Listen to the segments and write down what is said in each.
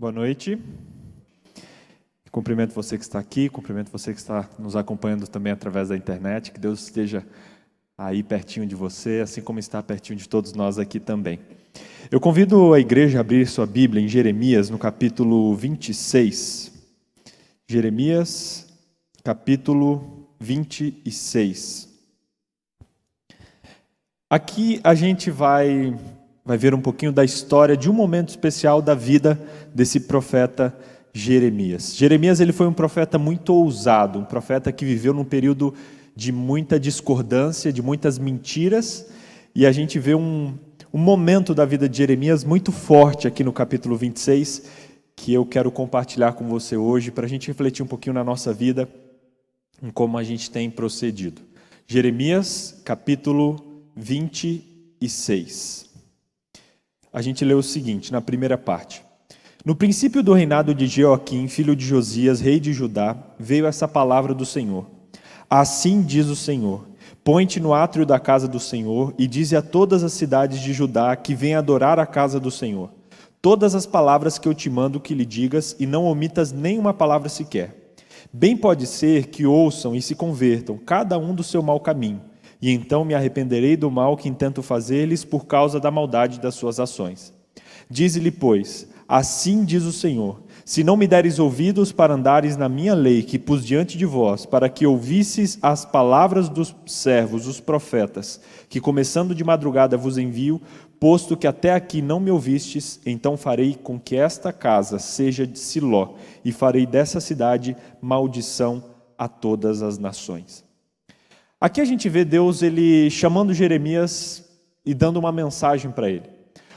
Boa noite. Cumprimento você que está aqui, cumprimento você que está nos acompanhando também através da internet. Que Deus esteja aí pertinho de você, assim como está pertinho de todos nós aqui também. Eu convido a igreja a abrir sua Bíblia em Jeremias, no capítulo 26. Jeremias, capítulo 26. Aqui a gente vai ver um pouquinho da história de um momento especial da vida desse profeta Jeremias. Jeremias ele foi um profeta muito ousado, um profeta que viveu num período de muita discordância, de muitas mentiras, e a gente vê um momento da vida de Jeremias muito forte aqui no capítulo 26, que eu quero compartilhar com você hoje, para a gente refletir um pouquinho na nossa vida, em como a gente tem procedido. Jeremias, capítulo 26. A gente lê o seguinte, na primeira parte. No princípio do reinado de Joaquim, filho de Josias, rei de Judá, veio essa palavra do Senhor. Assim diz o Senhor, põe-te no átrio da casa do Senhor e dize a todas as cidades de Judá que venham adorar a casa do Senhor. Todas as palavras que eu te mando que lhe digas e não omitas nenhuma palavra sequer. Bem pode ser que ouçam e se convertam, cada um do seu mau caminho. E então me arrependerei do mal que intento fazer-lhes por causa da maldade das suas ações. Dize-lhe, pois, assim diz o Senhor, se não me deres ouvidos para andares na minha lei que pus diante de vós, para que ouvisses as palavras dos servos, os profetas, que começando de madrugada vos envio, posto que até aqui não me ouvistes, então farei com que esta casa seja de Siló, e farei dessa cidade maldição a todas as nações. Aqui a gente vê Deus ele chamando Jeremias e dando uma mensagem para ele.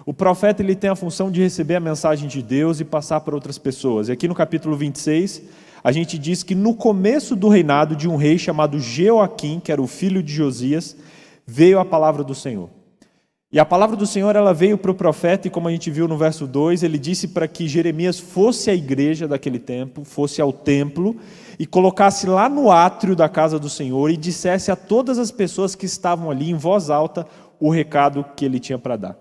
O profeta ele tem a função de receber a mensagem de Deus e passar para outras pessoas. E aqui no capítulo 26, a gente diz que no começo do reinado de um rei chamado Joaquim, que era o filho de Josias, veio a palavra do Senhor. E a palavra do Senhor ela veio para o profeta e como a gente viu no verso 2, ele disse para que Jeremias fosse à igreja daquele tempo, fosse ao templo e colocasse lá no átrio da casa do Senhor e dissesse a todas as pessoas que estavam ali em voz alta o recado que ele tinha para dar.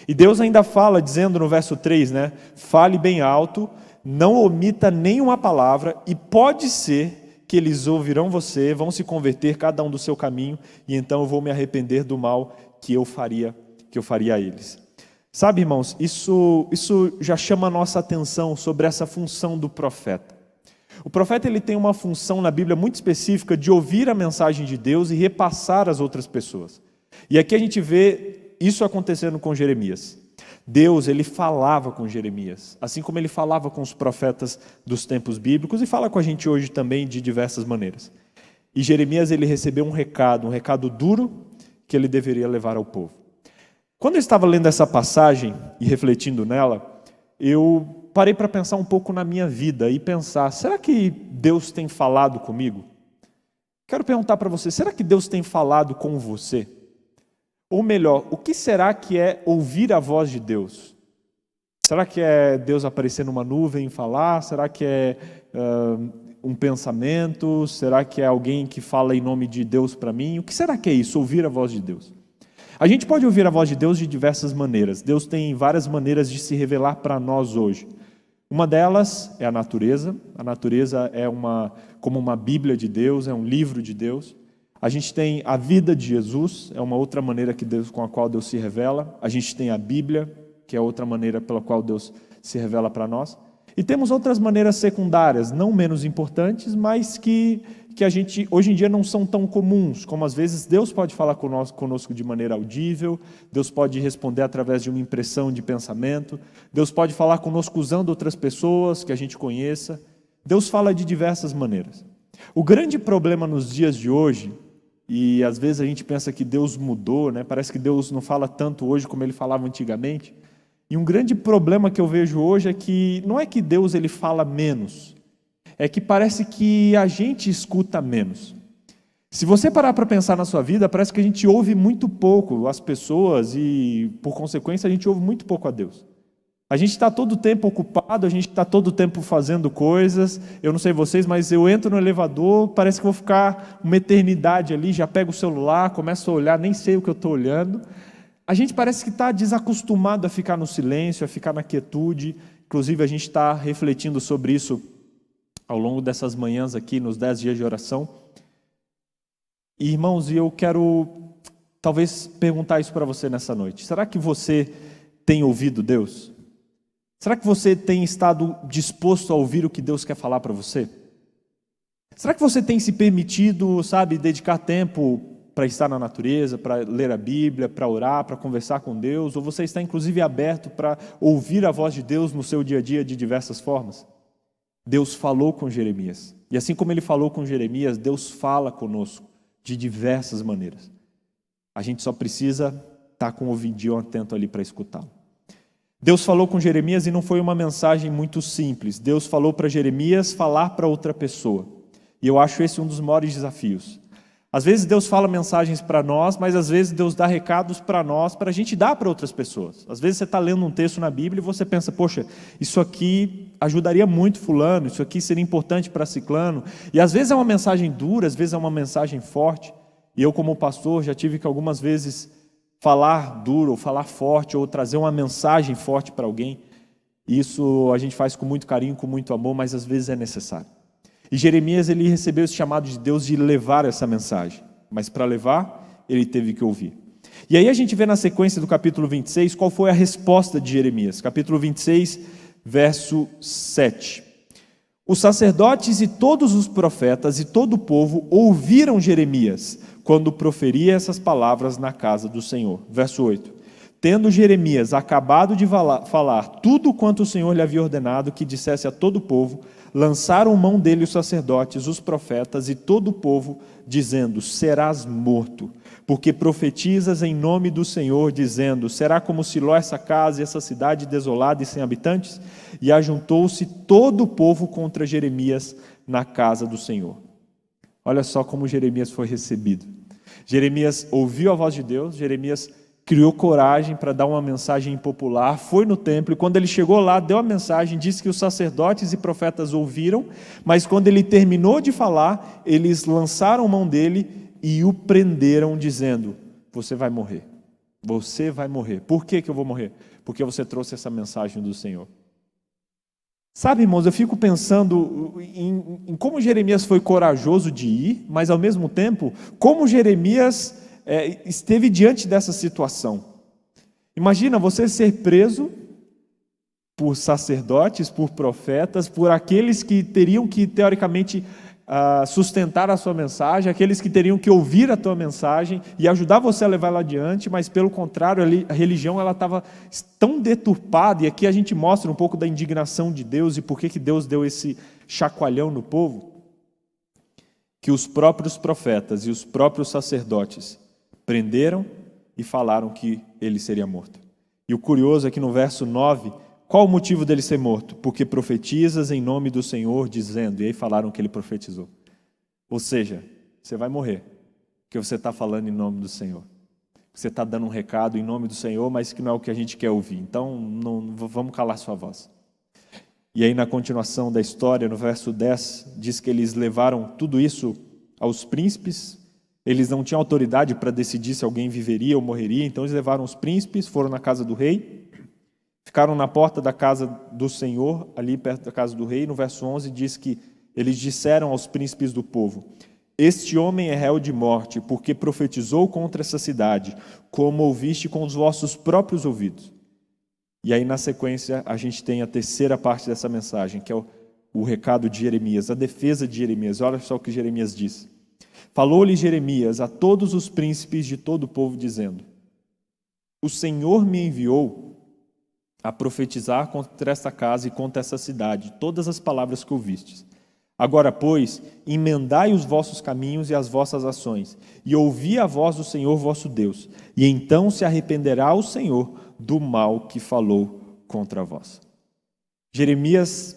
E Deus ainda fala, dizendo no verso 3, fale bem alto, não omita nenhuma palavra e pode ser que eles ouvirão você, vão se converter cada um do seu caminho e então eu vou me arrepender do mal que eu faria a eles. Sabe, irmãos, isso já chama a nossa atenção sobre essa função do profeta. O profeta ele tem uma função na Bíblia muito específica de ouvir a mensagem de Deus e repassar às outras pessoas. E aqui a gente vê isso acontecendo com Jeremias. Deus ele falava com Jeremias, assim como ele falava com os profetas dos tempos bíblicos e fala com a gente hoje também de diversas maneiras. E Jeremias ele recebeu um recado duro que ele deveria levar ao povo. Quando eu estava lendo essa passagem e refletindo nela, eu parei para pensar um pouco na minha vida e pensar, será que Deus tem falado comigo? Quero perguntar para você, será que Deus tem falado com você? Ou melhor, o que será que é ouvir a voz de Deus? Será que é Deus aparecer numa nuvem e falar? Será que é um pensamento? Será que é alguém que fala em nome de Deus para mim? O que será que é isso, ouvir a voz de Deus? A gente pode ouvir a voz de Deus de diversas maneiras. Deus tem várias maneiras de se revelar para nós hoje. Uma delas é a natureza. A natureza é como uma Bíblia de Deus, é um livro de Deus. A gente tem a vida de Jesus, é uma outra maneira com a qual Deus se revela. A gente tem a Bíblia, que é outra maneira pela qual Deus se revela para nós. E temos outras maneiras secundárias, não menos importantes, mas que a gente, hoje em dia não são tão comuns, como às vezes Deus pode falar conosco de maneira audível, Deus pode responder através de uma impressão de pensamento, Deus pode falar conosco usando outras pessoas que a gente conheça. Deus fala de diversas maneiras. O grande problema nos dias de hoje, e às vezes a gente pensa que Deus mudou, parece que Deus não fala tanto hoje como ele falava antigamente, e um grande problema que eu vejo hoje é que não é que Deus ele fala menos, é que parece que a gente escuta menos. Se você parar para pensar na sua vida, parece que a gente ouve muito pouco as pessoas e, por consequência, a gente ouve muito pouco a Deus. A gente está todo o tempo ocupado, a gente está todo o tempo fazendo coisas. Eu não sei vocês, mas eu entro no elevador, parece que vou ficar uma eternidade ali, já pego o celular, começo a olhar, nem sei o que eu estou olhando. A gente parece que está desacostumado a ficar no silêncio, a ficar na quietude, Inclusive, a gente está refletindo sobre isso ao longo dessas manhãs aqui, nos 10 dias de oração. E, irmãos, eu quero talvez perguntar isso para você nessa noite. Será que você tem ouvido Deus? Será que você tem estado disposto a ouvir o que Deus quer falar para você? Será que você tem se permitido, dedicar tempo para estar na natureza, para ler a Bíblia, para orar, para conversar com Deus? Ou você está inclusive aberto para ouvir a voz de Deus no seu dia a dia de diversas formas? Deus falou com Jeremias. E assim como Ele falou com Jeremias, Deus fala conosco de diversas maneiras. A gente só precisa estar com o ouvidinho atento ali para escutá-lo. Deus falou com Jeremias e não foi uma mensagem muito simples. Deus falou para Jeremias falar para outra pessoa. E eu acho esse um dos maiores desafios. Às vezes Deus fala mensagens para nós, mas às vezes Deus dá recados para nós, para a gente dar para outras pessoas. Às vezes você está lendo um texto na Bíblia e você pensa, poxa, isso aqui ajudaria muito fulano, isso aqui seria importante para ciclano. E às vezes é uma mensagem dura, às vezes é uma mensagem forte. E eu, como pastor, já tive que algumas vezes falar duro, ou falar forte, ou trazer uma mensagem forte para alguém. Isso a gente faz com muito carinho, com muito amor, mas às vezes é necessário. E Jeremias, ele recebeu esse chamado de Deus de levar essa mensagem. Mas para levar, ele teve que ouvir. E aí a gente vê na sequência do capítulo 26, qual foi a resposta de Jeremias. Capítulo 26, verso 7. Os sacerdotes e todos os profetas e todo o povo ouviram Jeremias, quando proferia essas palavras na casa do Senhor. Verso 8. Tendo Jeremias acabado de falar tudo quanto o Senhor lhe havia ordenado que dissesse a todo o povo, lançaram mão dele os sacerdotes, os profetas e todo o povo, dizendo, serás morto, porque profetizas em nome do Senhor, dizendo, será como Siló essa casa e essa cidade desolada e sem habitantes? E ajuntou-se todo o povo contra Jeremias na casa do Senhor. Olha só como Jeremias foi recebido. Jeremias ouviu a voz de Deus, Jeremias criou coragem para dar uma mensagem impopular, foi no templo, e quando ele chegou lá, deu a mensagem, disse que os sacerdotes e profetas ouviram, mas quando ele terminou de falar, eles lançaram mão dele e o prenderam, dizendo, você vai morrer, você vai morrer. Por que eu vou morrer? Porque você trouxe essa mensagem do Senhor. Sabe, irmãos, eu fico pensando em como Jeremias foi corajoso de ir, mas ao mesmo tempo, como Jeremias esteve diante dessa situação. Imagina você ser preso por sacerdotes, por profetas, por aqueles que teriam que, teoricamente, sustentar a sua mensagem, aqueles que teriam que ouvir a tua mensagem e ajudar você a levar ela adiante, mas pelo contrário, a religião ela estava tão deturpada, e aqui a gente mostra um pouco da indignação de Deus e por que Deus deu esse chacoalhão no povo, que os próprios profetas e os próprios sacerdotes prenderam e falaram que ele seria morto. E o curioso é que no verso 9, qual o motivo dele ser morto? Porque profetizas em nome do Senhor, dizendo, e aí falaram que ele profetizou. Ou seja, você vai morrer, porque você está falando em nome do Senhor. Você está dando um recado em nome do Senhor, mas que não é o que a gente quer ouvir. Então, não vamos calar sua voz. E aí na continuação da história, no verso 10, diz que eles levaram tudo isso aos príncipes. Eles não tinham autoridade para decidir se alguém viveria ou morreria, então eles levaram os príncipes, foram na casa do rei, ficaram na porta da casa do Senhor, ali perto da casa do rei. No verso 11 diz que eles disseram aos príncipes do povo, este homem é réu de morte, porque profetizou contra essa cidade, como ouviste com os vossos próprios ouvidos. E aí na sequência a gente tem a terceira parte dessa mensagem, que é o recado de Jeremias, a defesa de Jeremias. Olha só o que Jeremias diz. Falou-lhe Jeremias a todos os príncipes de todo o povo, dizendo, o Senhor me enviou a profetizar contra esta casa e contra essa cidade, todas as palavras que ouvistes. Agora, pois, emendai os vossos caminhos e as vossas ações, e ouvi a voz do Senhor vosso Deus, e então se arrependerá o Senhor do mal que falou contra vós. Jeremias,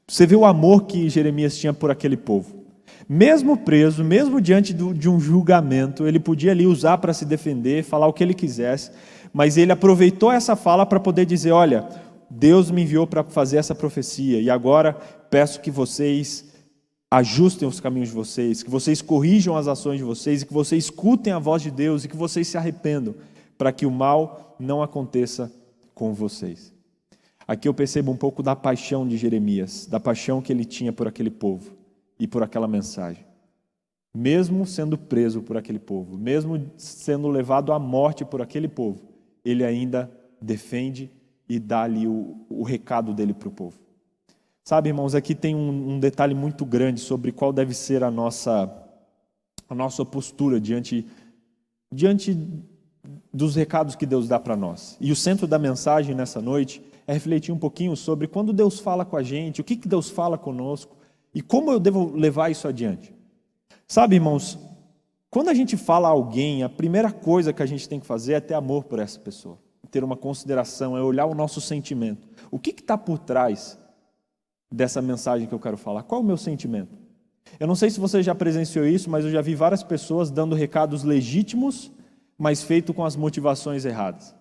você vê o amor que Jeremias tinha por aquele povo. Mesmo preso, mesmo diante de um julgamento, ele podia ali usar para se defender, falar o que ele quisesse, mas ele aproveitou essa fala para poder dizer, olha, Deus me enviou para fazer essa profecia, e agora peço que vocês ajustem os caminhos de vocês, que vocês corrijam as ações de vocês, e que vocês escutem a voz de Deus, e que vocês se arrependam, para que o mal não aconteça com vocês. Aqui eu percebo um pouco da paixão de Jeremias, da paixão que ele tinha por aquele povo e por aquela mensagem. Mesmo sendo preso por aquele povo, mesmo sendo levado à morte por aquele povo, ele ainda defende e dá ali o recado dele para o povo. Sabe, irmãos, aqui tem um detalhe muito grande sobre qual deve ser a nossa postura diante dos recados que Deus dá para nós. E o centro da mensagem nessa noite é refletir um pouquinho sobre quando Deus fala com a gente, o que Deus fala conosco e como eu devo levar isso adiante. Sabe, irmãos, quando a gente fala a alguém, a primeira coisa que a gente tem que fazer é ter amor por essa pessoa, ter uma consideração, é olhar o nosso sentimento. O que está por trás dessa mensagem que eu quero falar? Qual é o meu sentimento? Eu não sei se você já presenciou isso, mas eu já vi várias pessoas dando recados legítimos, mas feito com as motivações erradas.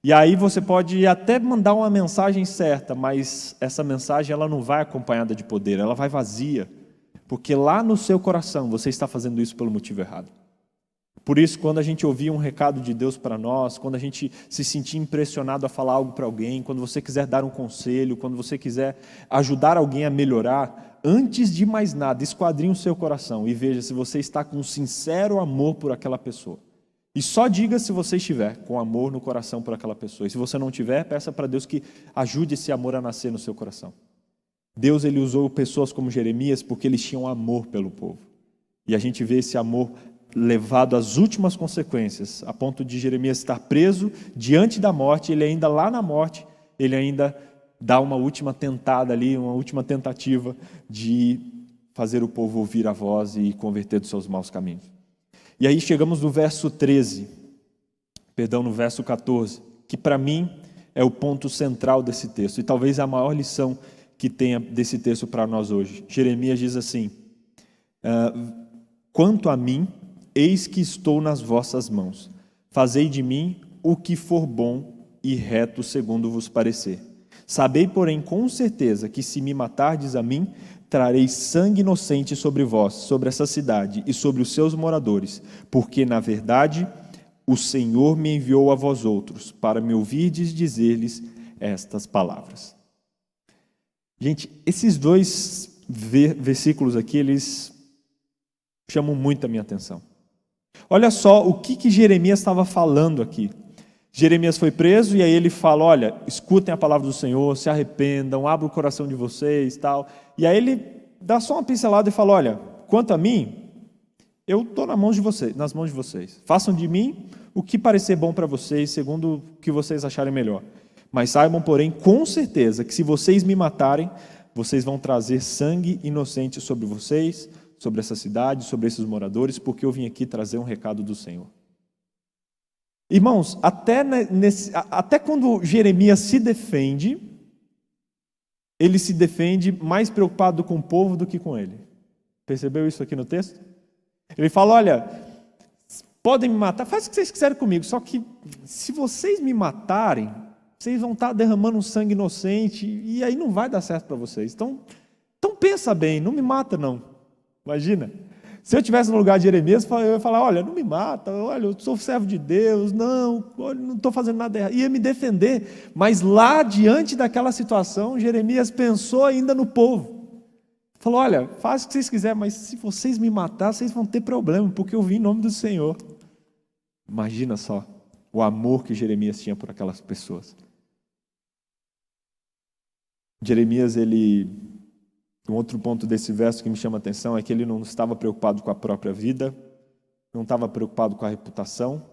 E aí você pode até mandar uma mensagem certa, mas essa mensagem ela não vai acompanhada de poder, ela vai vazia, porque lá no seu coração você está fazendo isso pelo motivo errado. Por isso, quando a gente ouvir um recado de Deus para nós, quando a gente se sentir impressionado a falar algo para alguém, quando você quiser dar um conselho, quando você quiser ajudar alguém a melhorar, antes de mais nada, esquadrinhe o seu coração e veja se você está com um sincero amor por aquela pessoa. E só diga se você estiver com amor no coração por aquela pessoa. E se você não tiver, peça para Deus que ajude esse amor a nascer no seu coração. Deus ele usou pessoas como Jeremias porque eles tinham amor pelo povo. E a gente vê esse amor levado às últimas consequências, a ponto de Jeremias estar preso diante da morte, ele ainda lá na morte, ele ainda dá uma última tentada ali, uma última tentativa de fazer o povo ouvir a voz e converter dos seus maus caminhos. E aí chegamos no verso 13, no verso 14, que para mim é o ponto central desse texto, e talvez a maior lição que tenha desse texto para nós hoje. Jeremias diz assim: quanto a mim, eis que estou nas vossas mãos, fazei de mim o que for bom e reto segundo vos parecer. Sabei, porém, com certeza que se me matardes a mim, trarei sangue inocente sobre vós, sobre essa cidade e sobre os seus moradores, porque, na verdade, o Senhor me enviou a vós outros, para me ouvirdes dizer-lhes estas palavras. Gente, esses dois versículos aqui, eles chamam muito a minha atenção. Olha só o que Jeremias estava falando aqui. Jeremias foi preso e aí ele fala, olha, escutem a palavra do Senhor, se arrependam, abram o coração de vocês, tal. E aí ele dá só uma pincelada e fala, olha, quanto a mim, eu estou nas mãos de vocês. Façam de mim o que parecer bom para vocês, segundo o que vocês acharem melhor. Mas saibam, porém, com certeza, que se vocês me matarem, vocês vão trazer sangue inocente sobre vocês, sobre essa cidade, sobre esses moradores, porque eu vim aqui trazer um recado do Senhor. Irmãos, até quando Jeremias se defende, ele se defende mais preocupado com o povo do que com ele. Percebeu isso aqui no texto? Ele fala, olha, podem me matar, faz o que vocês quiserem comigo, só que se vocês me matarem, vocês vão estar derramando um sangue inocente e aí não vai dar certo para vocês. Então pensa bem, não me mata não. Imagina. Se eu estivesse no lugar de Jeremias, eu ia falar, olha, não me mata, olha, eu sou servo de Deus, não estou fazendo nada errado. Ia me defender, mas lá diante daquela situação, Jeremias pensou ainda no povo. Falou, olha, faz o que vocês quiserem, mas se vocês me matar, vocês vão ter problema, porque eu vim em nome do Senhor. Imagina só o amor que Jeremias tinha por aquelas pessoas. Jeremias, um outro ponto desse verso que me chama a atenção é que ele não estava preocupado com a própria vida, não estava preocupado com a reputação,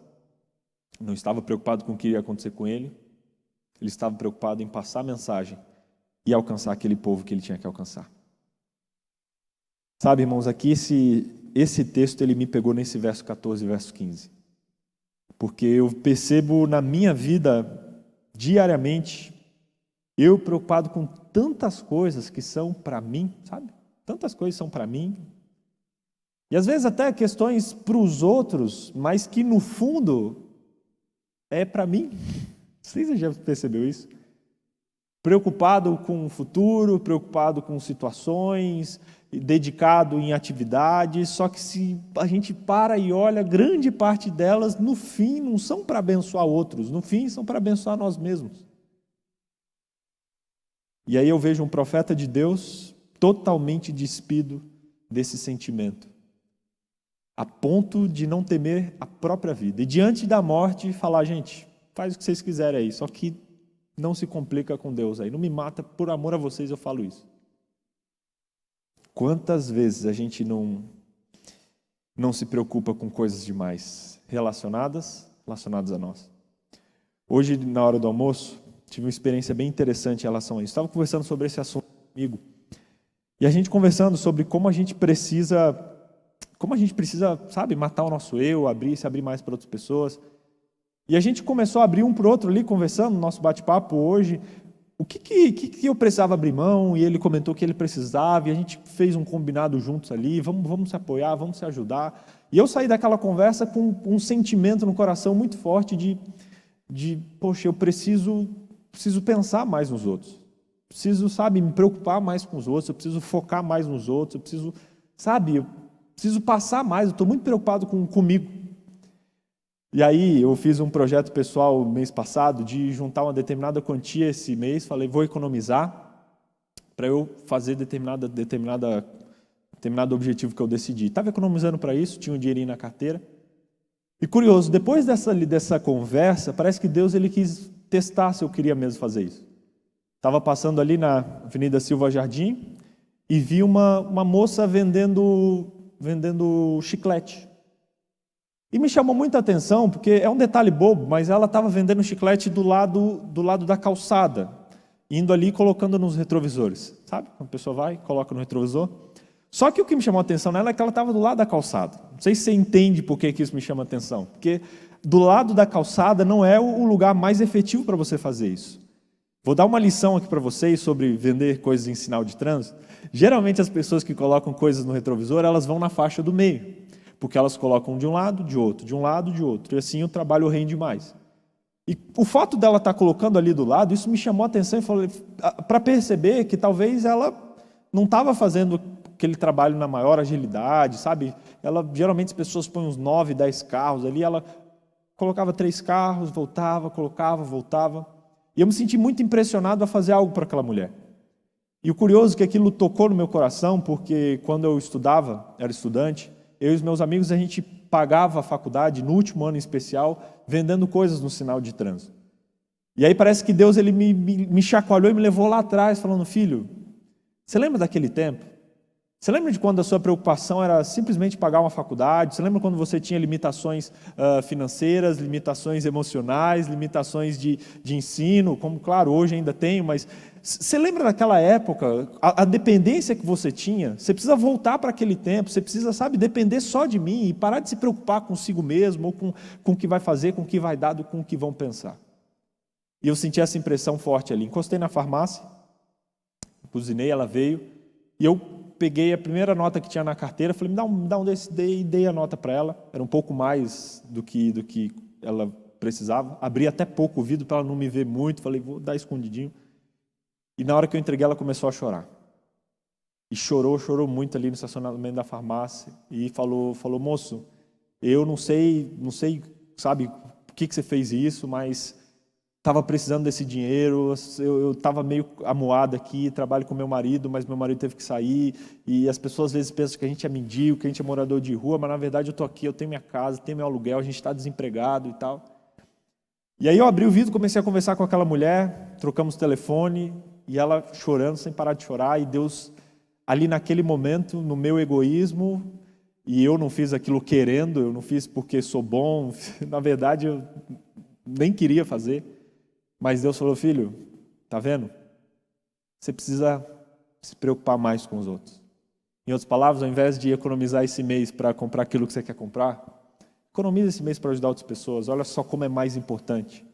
não estava preocupado com o que ia acontecer com ele, ele estava preocupado em passar a mensagem e alcançar aquele povo que ele tinha que alcançar. Sabe, irmãos, aqui esse texto ele me pegou nesse verso 14 e verso 15, porque eu percebo na minha vida diariamente, eu preocupado com tantas coisas que são para mim, sabe? Tantas coisas são para mim. E às vezes até questões para os outros, mas que no fundo é para mim. Vocês já percebeu isso? Preocupado com o futuro, preocupado com situações, dedicado em atividades, só que se a gente para e olha, grande parte delas, no fim, não são para abençoar outros, no fim, são para abençoar nós mesmos. E aí eu vejo um profeta de Deus totalmente despido desse sentimento, a ponto de não temer a própria vida. E diante da morte, falar, gente, faz o que vocês quiserem aí, só que não se complica com Deus aí. Não me mata, por amor a vocês eu falo isso. Quantas vezes a gente não se preocupa com coisas demais relacionadas a nós? Hoje, na hora do almoço, tive uma experiência bem interessante em relação a isso. Estava conversando sobre esse assunto comigo. E a gente conversando sobre como a gente precisa, sabe, matar o nosso eu, se abrir mais para outras pessoas. E a gente começou a abrir um para o outro ali, conversando no nosso bate-papo hoje. O que eu precisava abrir mão? E ele comentou que ele precisava, e a gente fez um combinado juntos ali, vamos se apoiar, vamos se ajudar. E eu saí daquela conversa com um sentimento no coração muito forte poxa, eu preciso pensar mais nos outros. Preciso, sabe, me preocupar mais com os outros, eu preciso focar mais nos outros, eu preciso passar mais, eu estou muito preocupado comigo. E aí eu fiz um projeto pessoal mês passado de juntar uma determinada quantia esse mês, falei, vou economizar para eu fazer determinado objetivo que eu decidi. Estava economizando para isso, tinha um dinheirinho na carteira. E curioso, depois dessa conversa, parece que Deus ele quis testar se eu queria mesmo fazer isso. Estava passando ali na Avenida Silva Jardim e vi uma moça vendendo chiclete. E me chamou muita atenção, porque é um detalhe bobo, mas ela estava vendendo chiclete do lado da calçada, indo ali e colocando nos retrovisores. Sabe? A pessoa vai, coloca no retrovisor. Só que o que me chamou a atenção nela é que ela estava do lado da calçada. Não sei se você entende por que isso me chama a atenção. Porque do lado da calçada não é o lugar mais efetivo para você fazer isso. Vou dar uma lição aqui para vocês sobre vender coisas em sinal de trânsito. Geralmente as pessoas que colocam coisas no retrovisor, elas vão na faixa do meio. Porque elas colocam de um lado, de outro, de um lado, de outro. E assim o trabalho rende mais. E o fato dela estar colocando ali do lado, isso me chamou a atenção para perceber que talvez ela não estava fazendo aquele trabalho na maior agilidade, sabe? Geralmente as pessoas põem uns 9, 10 carros ali, ela colocava 3 carros, voltava, colocava, voltava. E eu me senti muito impressionado a fazer algo para aquela mulher. E o curioso é que aquilo tocou no meu coração, porque quando eu era estudante, eu e os meus amigos, a gente pagava a faculdade, no último ano em especial, vendendo coisas no sinal de trânsito. E aí parece que Deus ele me chacoalhou e me levou lá atrás, falando, filho, você lembra daquele tempo? Você lembra de quando a sua preocupação era simplesmente pagar uma faculdade? Você lembra quando você tinha limitações financeiras, limitações emocionais, limitações de ensino, como, claro, hoje ainda tenho, mas você lembra daquela época, a dependência que você tinha? Você precisa voltar para aquele tempo, você precisa, sabe, depender só de mim e parar de se preocupar consigo mesmo, ou com o que vai fazer, com o que vai dar, com o que vão pensar. E eu senti essa impressão forte ali. Encostei na farmácia, buzinei, ela veio, e eu peguei a primeira nota que tinha na carteira, falei, me dá um desse, dei a nota para ela, era um pouco mais do que ela precisava, abri até pouco o vidro para ela não me ver muito, falei, vou dar escondidinho. E na hora que eu entreguei, ela começou a chorar. E chorou muito ali no estacionamento da farmácia, e falou, moço, eu não sei, sabe, por que você fez isso, mas estava precisando desse dinheiro, eu estava meio amuado aqui, trabalho com meu marido, mas meu marido teve que sair, e as pessoas às vezes pensam que a gente é mendigo, que a gente é morador de rua, mas na verdade eu estou aqui, eu tenho minha casa, tenho meu aluguel, a gente está desempregado e tal. E aí eu abri o vidro, comecei a conversar com aquela mulher, trocamos telefone, e ela chorando, sem parar de chorar, e Deus, ali naquele momento, no meu egoísmo, e eu não fiz aquilo querendo, eu não fiz porque sou bom, na verdade eu nem queria fazer, mas Deus falou, filho, tá vendo? Você precisa se preocupar mais com os outros. Em outras palavras, ao invés de economizar esse mês para comprar aquilo que você quer comprar, economiza esse mês para ajudar outras pessoas. Olha só como é mais importante.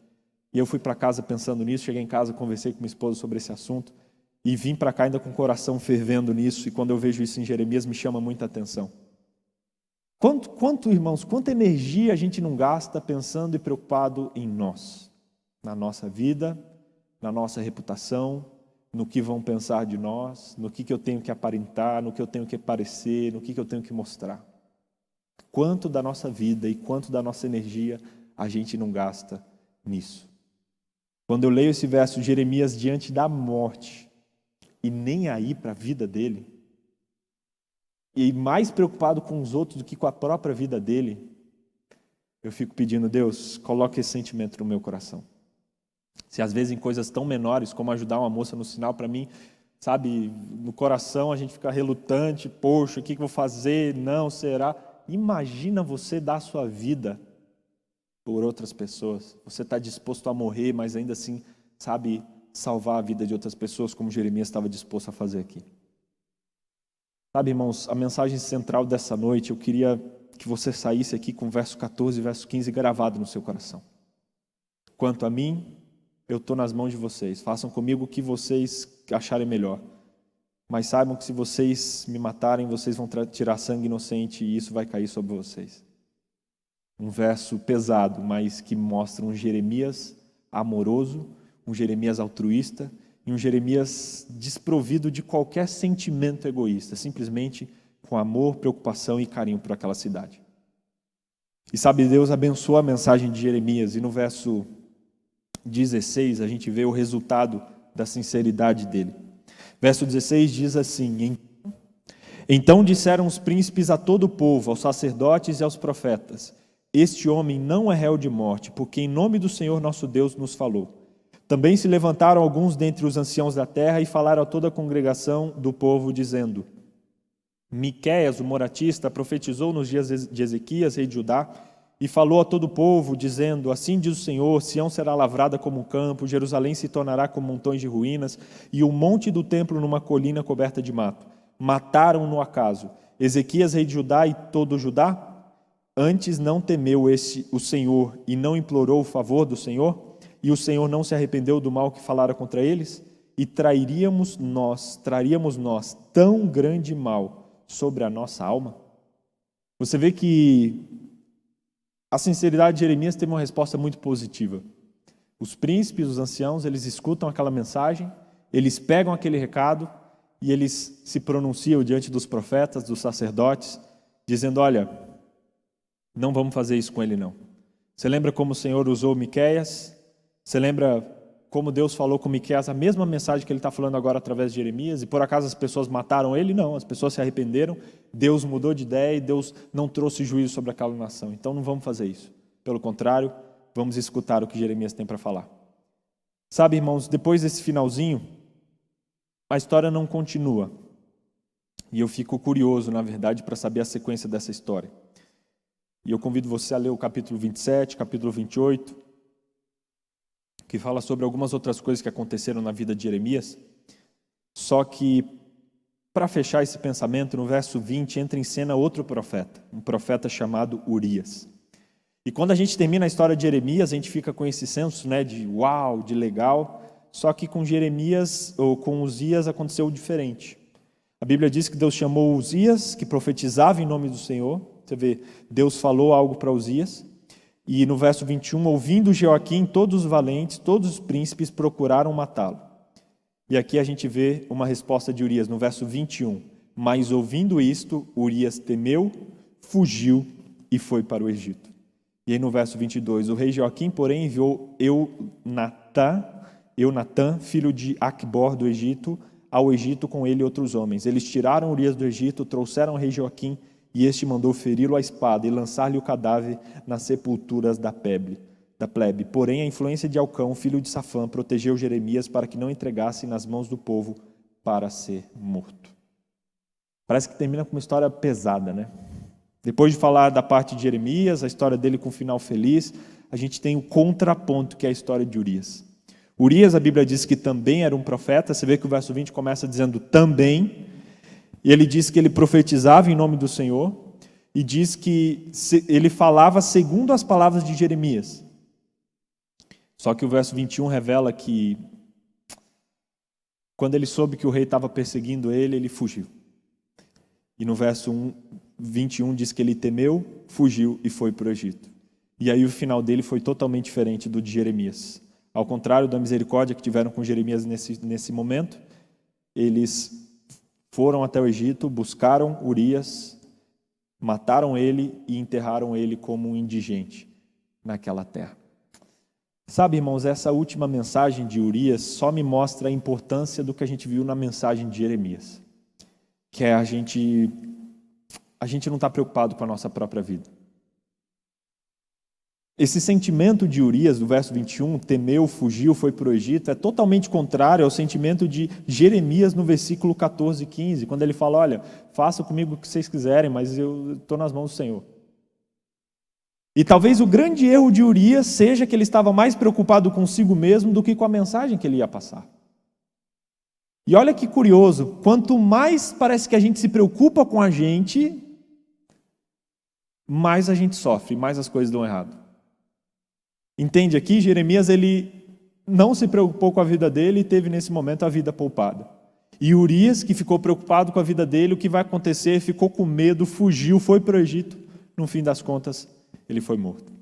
E eu fui para casa pensando nisso, cheguei em casa, conversei com minha esposa sobre esse assunto e vim para cá ainda com o coração fervendo nisso, e quando eu vejo isso em Jeremias me chama muita atenção. Irmãos, quanta energia a gente não gasta pensando e preocupado em nós, na nossa vida, na nossa reputação, no que vão pensar de nós, no que eu tenho que aparentar, no que eu tenho que parecer, no que eu tenho que mostrar. Quanto da nossa vida e quanto da nossa energia a gente não gasta nisso. Quando eu leio esse verso de Jeremias diante da morte, e nem aí para a vida dele, e mais preocupado com os outros do que com a própria vida dele, eu fico pedindo, Deus, coloque esse sentimento no meu coração. Se às vezes em coisas tão menores, como ajudar uma moça no sinal, para mim, sabe, no coração a gente fica relutante, poxa, o que eu vou fazer? Não, será? Imagina você dar a sua vida por outras pessoas. Você está disposto a morrer, mas ainda assim, sabe, salvar a vida de outras pessoas, como Jeremias estava disposto a fazer aqui. Sabe, irmãos, a mensagem central dessa noite, eu queria que você saísse aqui com o verso 14 e verso 15 gravado no seu coração. Quanto a mim, eu estou nas mãos de vocês. Façam comigo o que vocês acharem melhor. Mas saibam que se vocês me matarem, vocês vão tirar sangue inocente e isso vai cair sobre vocês. Um verso pesado, mas que mostra um Jeremias amoroso, um Jeremias altruísta e um Jeremias desprovido de qualquer sentimento egoísta, simplesmente com amor, preocupação e carinho por aquela cidade. E sabe, Deus abençoa a mensagem de Jeremias, e no verso 16 a gente vê o resultado da sinceridade dele. Verso 16 diz assim: Então disseram os príncipes a todo o povo, aos sacerdotes e aos profetas: Este homem não é réu de morte, porque em nome do Senhor nosso Deus nos falou. Também se levantaram alguns dentre os anciãos da terra e falaram a toda a congregação do povo, dizendo: Miqueias, o moratista, profetizou nos dias de Ezequias, rei de Judá, e falou a todo o povo, dizendo: Assim diz o Senhor, Sião será lavrada como um campo, Jerusalém se tornará como montões de ruínas, e o monte do templo numa colina coberta de mato. Mataram-no acaso Ezequias, rei de Judá, e todo o Judá? Antes não temeu o Senhor e não implorou o favor do Senhor? E o Senhor não se arrependeu do mal que falara contra eles? E traríamos nós tão grande mal sobre a nossa alma? Você vê que a sinceridade de Jeremias teve uma resposta muito positiva. Os príncipes, os anciãos, eles escutam aquela mensagem, eles pegam aquele recado e eles se pronunciam diante dos profetas, dos sacerdotes, dizendo: olha, não vamos fazer isso com ele não. Você lembra como o Senhor usou Miqueias? Você lembra como Deus falou com Miqueias a mesma mensagem que ele está falando agora através de Jeremias? E por acaso as pessoas mataram ele? Não, as pessoas se arrependeram, Deus mudou de ideia e Deus não trouxe juízo sobre aquela nação. Então não vamos fazer isso. Pelo contrário, vamos escutar o que Jeremias tem para falar. Sabe, irmãos, depois desse finalzinho, a história não continua. E eu fico curioso, na verdade, para saber a sequência dessa história. E eu convido você a ler o capítulo 27, capítulo 28, que fala sobre algumas outras coisas que aconteceram na vida de Jeremias. Só que, para fechar esse pensamento, no verso 20 entra em cena outro profeta, um profeta chamado Urias. E quando a gente termina a história de Jeremias, a gente fica com esse senso, né, de uau, de legal, só que com Jeremias, ou com Uzias, aconteceu diferente. A Bíblia diz que Deus chamou Uzias, que profetizava em nome do Senhor. Você vê, Deus falou algo para Uzias. E no verso 21, ouvindo Joaquim, todos os valentes, todos os príncipes procuraram matá-lo. E aqui a gente vê uma resposta de Urias, no verso 21. Mas ouvindo isto, Urias temeu, fugiu e foi para o Egito. E aí no verso 22, o rei Joaquim, porém, enviou Eunatã, filho de Acbor do Egito, ao Egito com ele e outros homens. Eles tiraram Urias do Egito, trouxeram o rei Joaquim, e este mandou feri-lo à espada e lançar-lhe o cadáver nas sepulturas da plebe. Porém, a influência de Alcão, filho de Safã, protegeu Jeremias para que não entregasse nas mãos do povo para ser morto. Parece que termina com uma história pesada, né? Depois de falar da parte de Jeremias, a história dele com um final feliz, a gente tem o contraponto, que é a história de Urias. Urias, a Bíblia diz que também era um profeta. Você vê que o verso 20 começa dizendo também. E ele diz que ele profetizava em nome do Senhor, e diz que ele falava segundo as palavras de Jeremias. Só que o verso 21 revela que, quando ele soube que o rei estava perseguindo ele, ele fugiu. E no verso 21 diz que ele temeu, fugiu e foi para o Egito. E aí o final dele foi totalmente diferente do de Jeremias. Ao contrário da misericórdia que tiveram com Jeremias nesse momento, eles foram até o Egito, buscaram Urias, mataram ele e enterraram ele como um indigente naquela terra. Sabe, irmãos, essa última mensagem de Urias só me mostra a importância do que a gente viu na mensagem de Jeremias, que é a gente não está preocupado com a nossa própria vida. Esse sentimento de Urias, do verso 21, temeu, fugiu, foi para o Egito, é totalmente contrário ao sentimento de Jeremias no versículo 14 e 15, quando ele fala, olha, façam comigo o que vocês quiserem, mas eu estou nas mãos do Senhor. E talvez o grande erro de Urias seja que ele estava mais preocupado consigo mesmo do que com a mensagem que ele ia passar. E olha que curioso, quanto mais parece que a gente se preocupa com a gente, mais a gente sofre, mais as coisas dão errado. Entende aqui? Jeremias, ele não se preocupou com a vida dele e teve nesse momento a vida poupada. E Urias, que ficou preocupado com a vida dele, o que vai acontecer? Ficou com medo, fugiu, foi para o Egito. No fim das contas, ele foi morto.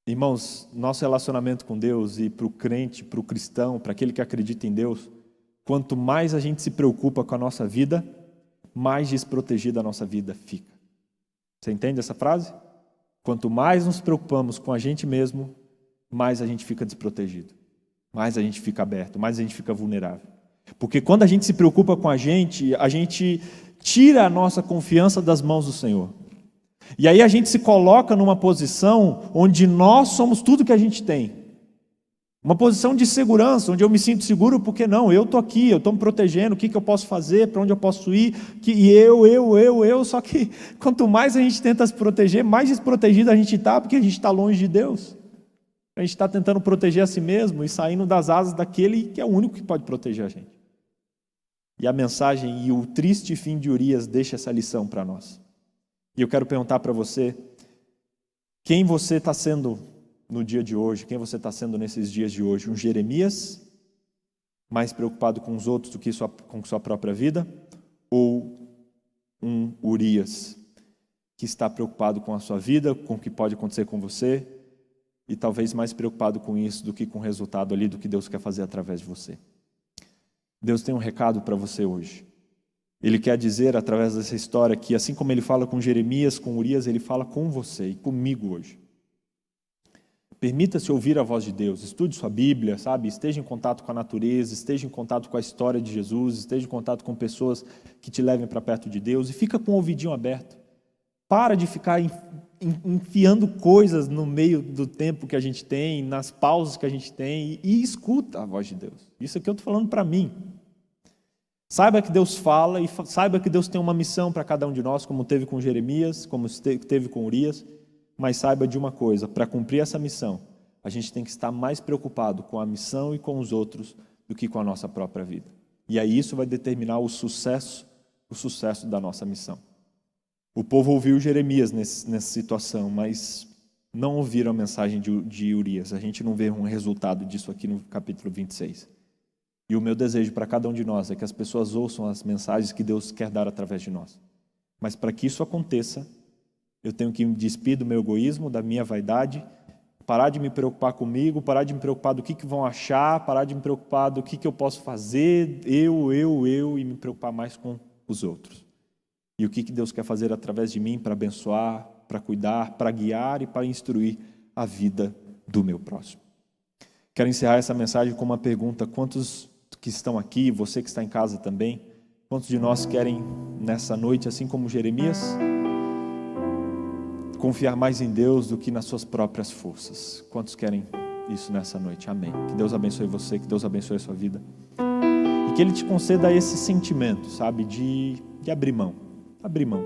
Irmãos, nosso relacionamento com Deus e para o crente, para o cristão, para aquele que acredita em Deus, quanto mais a gente se preocupa com a nossa vida, mais desprotegida a nossa vida fica. Você entende essa frase? Quanto mais nos preocupamos com a gente mesmo, mais a gente fica desprotegido, mais a gente fica aberto, mais a gente fica vulnerável. Porque quando a gente se preocupa com a gente tira a nossa confiança das mãos do Senhor. E aí a gente se coloca numa posição onde nós somos tudo que a gente tem. Uma posição de segurança, onde eu me sinto seguro, porque não, eu estou aqui, eu estou me protegendo, o que eu posso fazer, para onde eu posso ir, só que quanto mais a gente tenta se proteger, mais desprotegido a gente está, porque a gente está longe de Deus. A gente está tentando proteger a si mesmo e saindo das asas daquele que é o único que pode proteger a gente. E a mensagem e o triste fim de Urias deixa essa lição para nós. E eu quero perguntar para você, quem você está sendo no dia de hoje, quem você está sendo nesses dias de hoje? Um Jeremias, mais preocupado com os outros do que com sua própria vida? Ou um Urias, que está preocupado com a sua vida, com o que pode acontecer com você, e talvez mais preocupado com isso do que com o resultado ali do que Deus quer fazer através de você? Deus tem um recado para você hoje. Ele quer dizer, através dessa história, que assim como ele fala com Jeremias, com Urias, ele fala com você e comigo hoje. Permita-se ouvir a voz de Deus, estude sua Bíblia, sabe? Esteja em contato com a natureza, esteja em contato com a história de Jesus, esteja em contato com pessoas que te levem para perto de Deus e fica com o ouvidinho aberto. Para de ficar enfiando coisas no meio do tempo que a gente tem, nas pausas que a gente tem, e escuta a voz de Deus. Isso aqui eu estou falando para mim. Saiba que Deus fala e saiba que Deus tem uma missão para cada um de nós, como teve com Jeremias, como teve com Urias, mas saiba de uma coisa, para cumprir essa missão, a gente tem que estar mais preocupado com a missão e com os outros do que com a nossa própria vida. E aí isso vai determinar o sucesso da nossa missão. O povo ouviu Jeremias nessa situação, mas não ouviram a mensagem de Urias. A gente não vê um resultado disso aqui no capítulo 26. E o meu desejo para cada um de nós é que as pessoas ouçam as mensagens que Deus quer dar através de nós. Mas para que isso aconteça, eu tenho que me despir do meu egoísmo, da minha vaidade, parar de me preocupar comigo, parar de me preocupar do que vão achar, parar de me preocupar do que eu posso fazer, e me preocupar mais com os outros. E o que Deus quer fazer através de mim para abençoar, para cuidar, para guiar e para instruir a vida do meu próximo. Quero encerrar essa mensagem com uma pergunta: quantos que estão aqui, você que está em casa também, quantos de nós querem nessa noite, assim como Jeremias, confiar mais em Deus do que nas suas próprias forças? Quantos querem isso nessa noite? Amém. Que Deus abençoe você, que Deus abençoe a sua vida. E que Ele te conceda esse sentimento, sabe, de abrir mão. Abrir mão.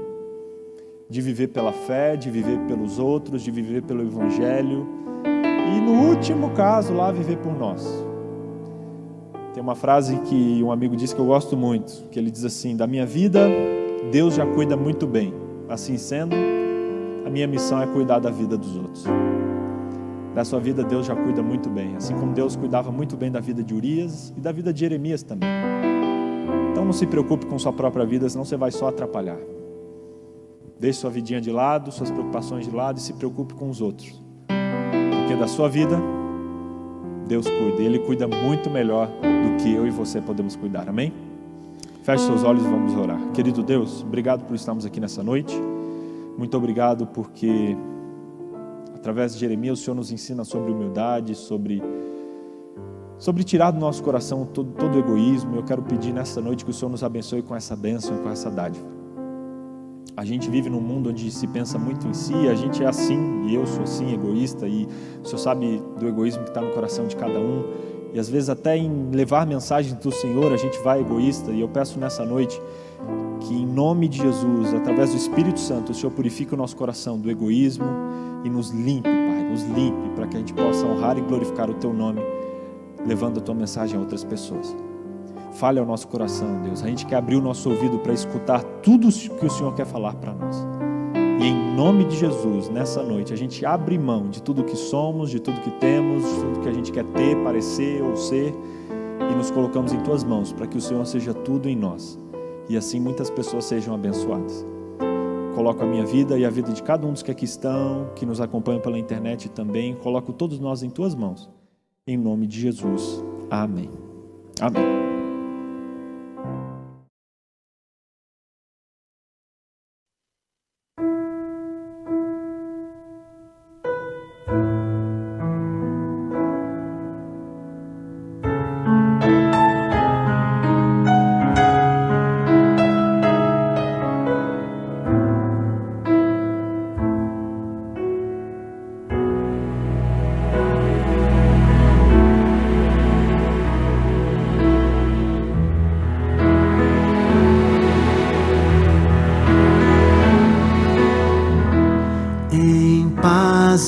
De viver pela fé, de viver pelos outros, de viver pelo Evangelho. E no último caso lá, viver por nós. Tem uma frase que um amigo disse que eu gosto muito, que ele diz assim: da minha vida, Deus já cuida muito bem. Assim sendo, a minha missão é cuidar da vida dos outros. Da sua vida, Deus já cuida muito bem. Assim como Deus cuidava muito bem da vida de Urias e da vida de Jeremias também. Então não se preocupe com sua própria vida, senão você vai só atrapalhar. Deixe sua vidinha de lado, suas preocupações de lado e se preocupe com os outros. Porque da sua vida, Deus cuida. E Ele cuida muito melhor do que eu e você podemos cuidar. Amém? Feche seus olhos e vamos orar. Querido Deus, obrigado por estarmos aqui nessa noite. Muito obrigado porque Através de Jeremias, o Senhor nos ensina sobre humildade, sobre tirar do nosso coração todo o egoísmo. Eu quero pedir nessa noite que o Senhor nos abençoe com essa bênção, com essa dádiva. A gente vive num mundo onde se pensa muito em si, a gente é assim, e eu sou assim, egoísta, e o Senhor sabe do egoísmo que está no coração de cada um, e às vezes até em levar mensagens do Senhor a gente vai egoísta, e eu peço nessa noite que em nome de Jesus, através do Espírito Santo, o Senhor purifique o nosso coração do egoísmo e nos limpe, Pai, nos limpe, para que a gente possa honrar e glorificar o Teu nome, levando a Tua mensagem a outras pessoas. Fale ao nosso coração, Deus. A gente quer abrir o nosso ouvido para escutar tudo que o Senhor quer falar para nós. E em nome de Jesus, nessa noite, a gente abre mão de tudo que somos, de tudo que temos, de tudo que a gente quer ter, parecer ou ser, e nos colocamos em Tuas mãos, para que o Senhor seja tudo em nós. E assim muitas pessoas sejam abençoadas. Coloco a minha vida e a vida de cada um dos que aqui estão, que nos acompanham pela internet também. Coloco todos nós em Tuas mãos. Em nome de Jesus. Amém. Amém.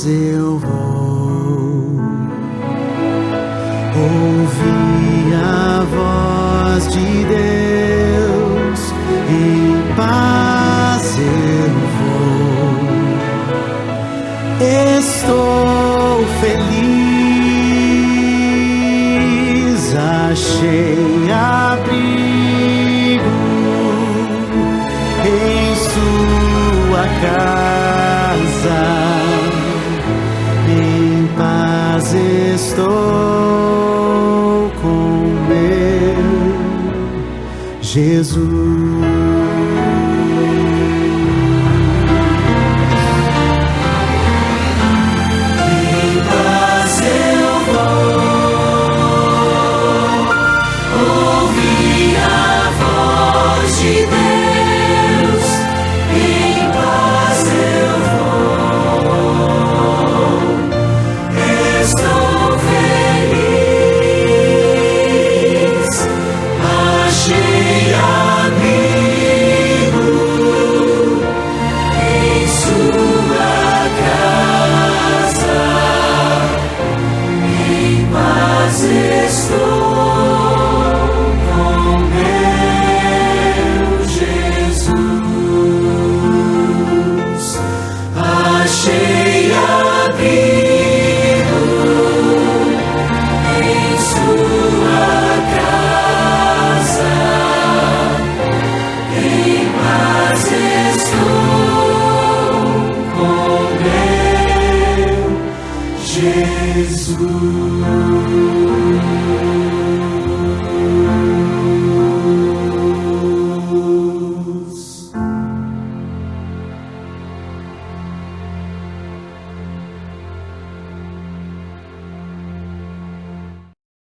Eu vou ouvir a voz de Deus, em paz eu vou, estou feliz, achei abrigo em sua casa. Estou com meu Jesus. Em paz eu vou ouvir a voz de Deus.